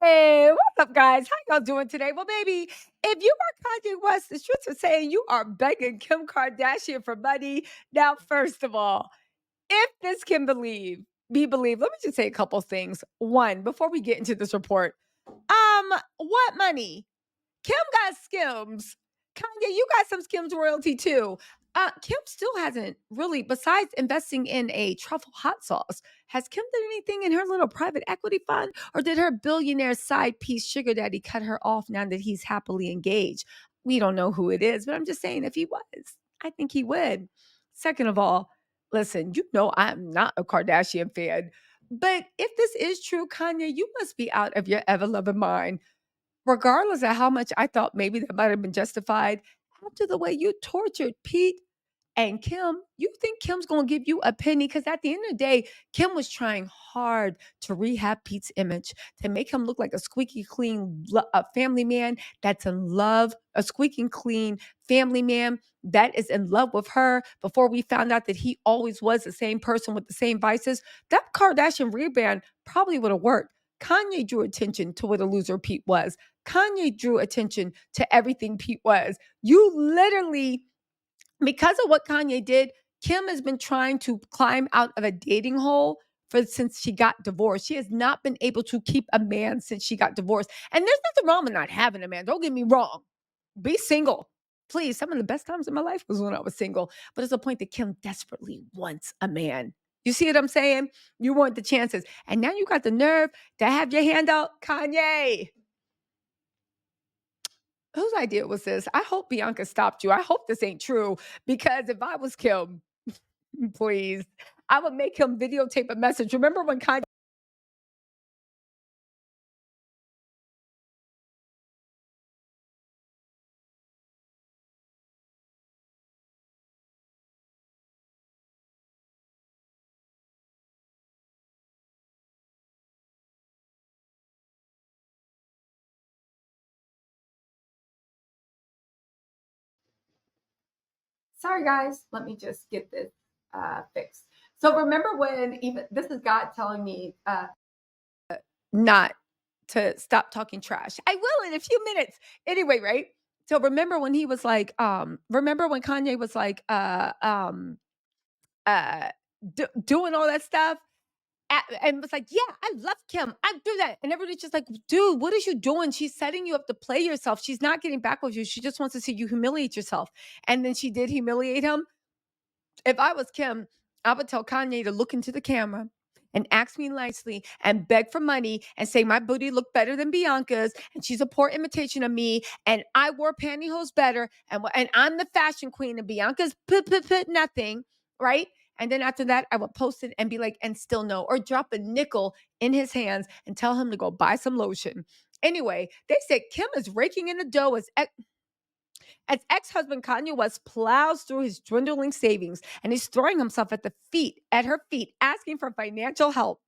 Hey, what's up, guys? How y'all doing today? Well, baby, if you are Kanye West, the truth is saying you are begging Kim Kardashian for money. Now, first of all, if this can be believed, let me just say a couple things. One, before we get into this report, what money? Kim got skims. Kanye, you got some skims royalty too. Kim still hasn't really, besides investing in a truffle hot sauce, has Kim done anything in her little private equity fund? Or did her billionaire side piece sugar daddy cut her off now that he's happily engaged? We don't know who it is, but I'm just saying if he was, I think he would. Second of all, listen, you know I'm not a Kardashian fan. But if this is true, Kanye, you must be out of your ever loving mind. Regardless of how much I thought maybe that might have been justified, after the way you tortured Pete and Kim, you think Kim's gonna give you a penny? Because at the end of the day, Kim was trying hard to rehab Pete's image, to make him look like a squeaky clean a family man that's in love, a squeaking clean family man that is in love with her. Before we found out that he always was the same person with the same vices, that Kardashian rebrand probably would have worked. Kanye drew attention to what a loser Pete was. Kanye drew attention to everything Pete was. You literally, because of what Kanye did, Kim has been trying to climb out of a dating hole for since she got divorced. She has not been able to keep a man since she got divorced. And there's nothing wrong with not having a man. Don't get me wrong. Be single. Please, some of the best times in my life was when I was single. But it's a point that Kim desperately wants a man. You see what I'm saying? You want the chances. And now you got the nerve to have your hand out, Kanye. Whose idea was this? I hope Bianca stopped you. I hope this ain't true because if I was Kim, please, I would make him videotape a message. Remember when Kanye Sorry, guys. Let me just get this fixed. So remember when even this is God telling me not to stop talking trash. I will in a few minutes. Anyway, right? So remember when he was like, remember when Kanye was like, uh, doing all that stuff? And was like, "Yeah, I love Kim. I do that." And everybody's just like, "Dude, what is you doing? She's setting you up to play yourself. She's not getting back with you. She just wants to see you humiliate yourself." And then she did humiliate him. If I was Kim, I would tell Kanye to look into the camera and ask me nicely and beg for money and say my booty looked better than Bianca's and she's a poor imitation of me and I wore pantyhose better and I'm the fashion queen and Bianca's put nothing, right? And then after that, I would post it and be like, and still no, or drop a nickel in his hands and tell him to go buy some lotion. Anyway, they said Kim is raking in the dough as ex-husband Kanye West plows through his dwindling savings and he's throwing himself at her feet, asking for financial help.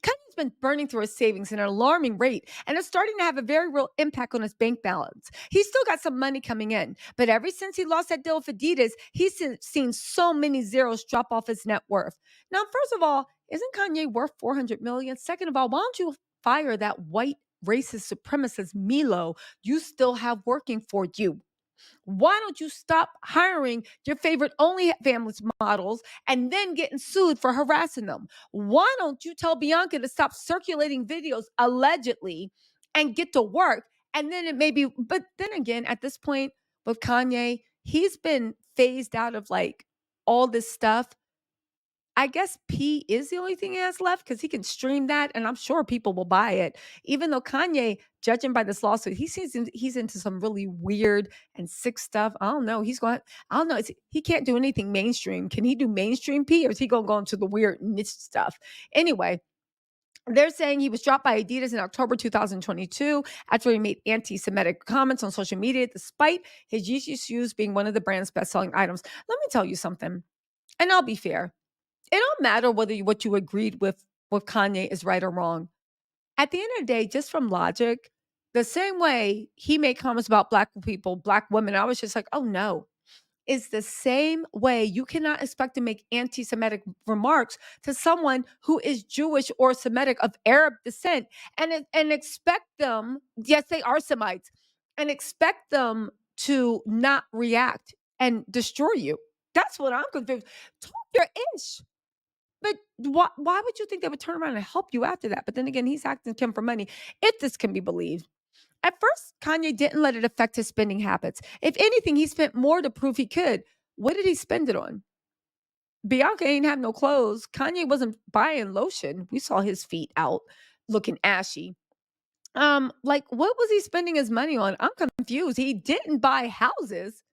Kanye's been burning through his savings at an alarming rate and it's starting to have a very real impact on his bank balance. He's still got some money coming in, but ever since he lost that deal with Adidas, he's seen so many zeros drop off his net worth. Now, first of all, isn't Kanye worth 400 million? Second of all, why don't you fire that white racist supremacist Milo you still have working for you? Why don't you stop hiring your favorite OnlyFans models and then getting sued for harassing them? Why don't you tell Bianca to stop circulating videos allegedly and get to work? And then it may be, but then again, at this point with Kanye, he's been phased out of like all this stuff. I guess P is the only thing he has left because he can stream that, and I'm sure people will buy it. Even though Kanye, judging by this lawsuit, he's into some really weird and sick stuff. I don't know. I don't know. He can't do anything mainstream. Can he do mainstream P, or is he gonna go into the weird niche stuff? Anyway, they're saying he was dropped by Adidas in October 2022 after he made anti-Semitic comments on social media, despite his Yeezy shoes being one of the brand's best-selling items. Let me tell you something, and I'll be fair, it don't matter whether what you agreed with Kanye is right or wrong. At the end of the day, just from logic, the same way he made comments about black people, black women, I was just like, oh no. is the same way. You cannot expect to make anti-Semitic remarks to someone who is Jewish or Semitic of Arab descent and expect them, yes, they are Semites, and expect them to not react and destroy you. That's what I'm confused. Talk your ish. But why would you think they would turn around and help you after that? But then again, he's acting Kim for money, if this can be believed. At first, Kanye didn't let it affect his spending habits. If anything, he spent more to prove he could. What did he spend it on? Bianca ain't have no clothes. Kanye wasn't buying lotion. We saw his feet out looking ashy. Like what was he spending his money on? I'm confused. He didn't buy houses,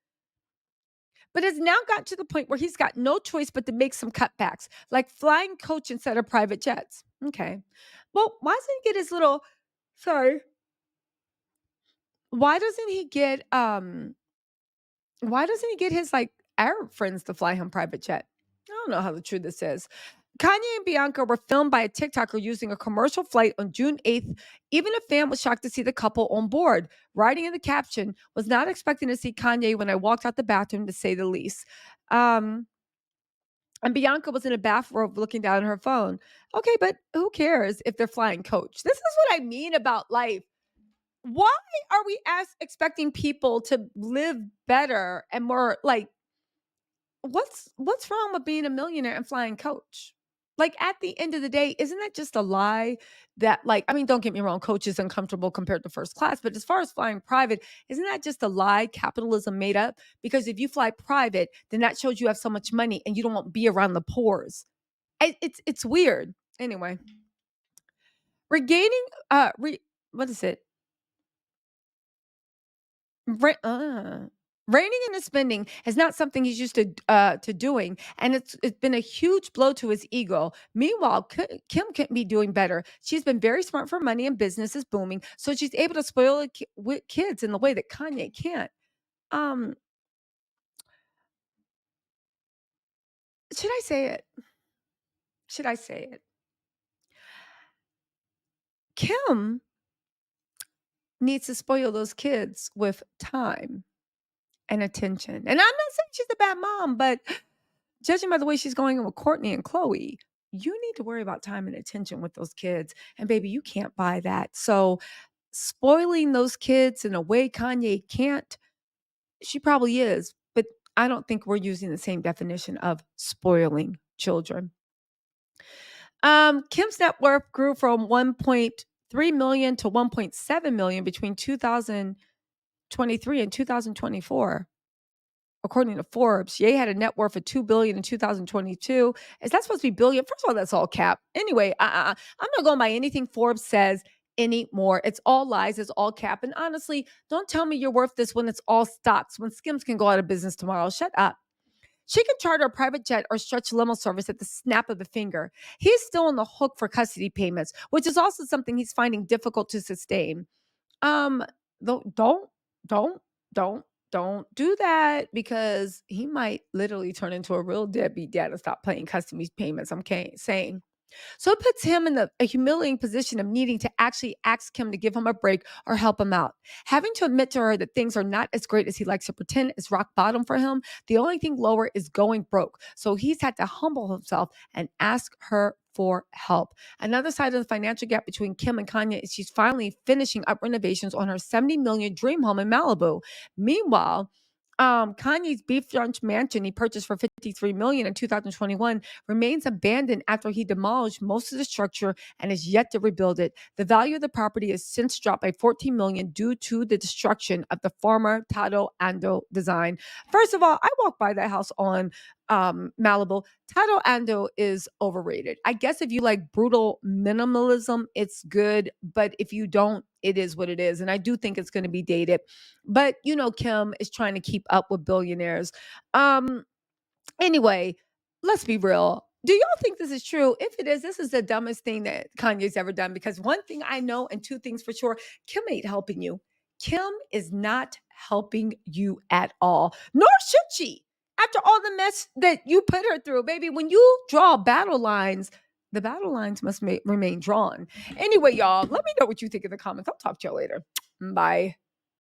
but has now got to the point where he's got no choice but to make some cutbacks, like flying coach instead of private jets. Okay. Well, why doesn't he get his little sorry? Why doesn't he get Why doesn't he get his like Arab friends to fly him private jet? I don't know how the true this is. Kanye and Bianca were filmed by a TikToker using a commercial flight on June 8th. Even a fan was shocked to see the couple on board. Writing in the caption, was not expecting to see Kanye when I walked out the bathroom, to say the least. Um, and Bianca was in a bathrobe looking down at her phone. Okay, but who cares if they're flying coach? This is what I mean about life. Why are we expecting people to live better and more like what's wrong with being a millionaire and flying coach? Like at the end of the day, isn't that just a lie that like I mean, don't get me wrong, coach is uncomfortable compared to first class, but as far as flying private, isn't that just a lie capitalism made up? Because if you fly private, then that shows you have so much money and you don't want to be around the pores. It's weird. Anyway, regaining what is it? Re Reining in his spending is not something he's used to doing, and it's been a huge blow to his ego. Meanwhile, Kim can't be doing better. She's been very smart for money and business is booming, so she's able to spoil with kids in the way that Kanye can't. Um, should I say it? Should I say it? Kim needs to spoil those kids with time and attention. And I'm not saying she's a bad mom, but judging by the way she's going with Courtney and Chloe, you need to worry about time and attention with those kids. And baby, you can't buy that. So spoiling those kids in a way Kanye can't, she probably is. But I don't think we're using the same definition of spoiling children. Kim's net worth grew from 1.3 million to 1.7 million between 2023 and 2024. According to Forbes, Ye had a net worth of 2 billion in 2022. Is that supposed to be billion? First of all, that's all cap. Anyway, I'm not going by anything Forbes says anymore. It's all lies, it's all cap. And honestly, don't tell me you're worth this when it's all stocks, when Skims can go out of business tomorrow. Shut up. She can charter a private jet or stretch limo service at the snap of a finger. He's still on the hook for custody payments, which is also something he's finding difficult to sustain. Um, don't, don't, don't, don't do that because he might literally turn into a real deadbeat dad and stop paying custody payments. I'm saying. So it puts him in a humiliating position of needing to actually ask Kim to give him a break or help him out. Having to admit to her that things are not as great as he likes to pretend is rock bottom for him. The only thing lower is going broke. So he's had to humble himself and ask her for help. Another side of the financial gap between Kim and Kanye is she's finally finishing up renovations on her 70 million dream home in Malibu. Meanwhile, Kanye's beachfront mansion he purchased for 53 million in 2021 remains abandoned after he demolished most of the structure and is yet to rebuild it. The value of the property has since dropped by 14 million due to the destruction of the former Tado Ando design. First of all, I walked by that house on Malibu. Tado Ando is overrated. I guess if you like brutal minimalism, it's good, but if you don't, it is what it is. And I do think it's going to be dated. But you know, Kim is trying to keep up with billionaires. Um, Anyway, let's be real. Do y'all think this is true? If it is, this is the dumbest thing that Kanye's ever done because one thing I know and two things for sure, Kim ain't helping you. Kim is not helping you at all, nor should she. After all the mess that you put her through, baby, when you draw battle lines, the battle lines must remain drawn. Anyway, y'all, let me know what you think in the comments. I'll talk to y'all later. Bye.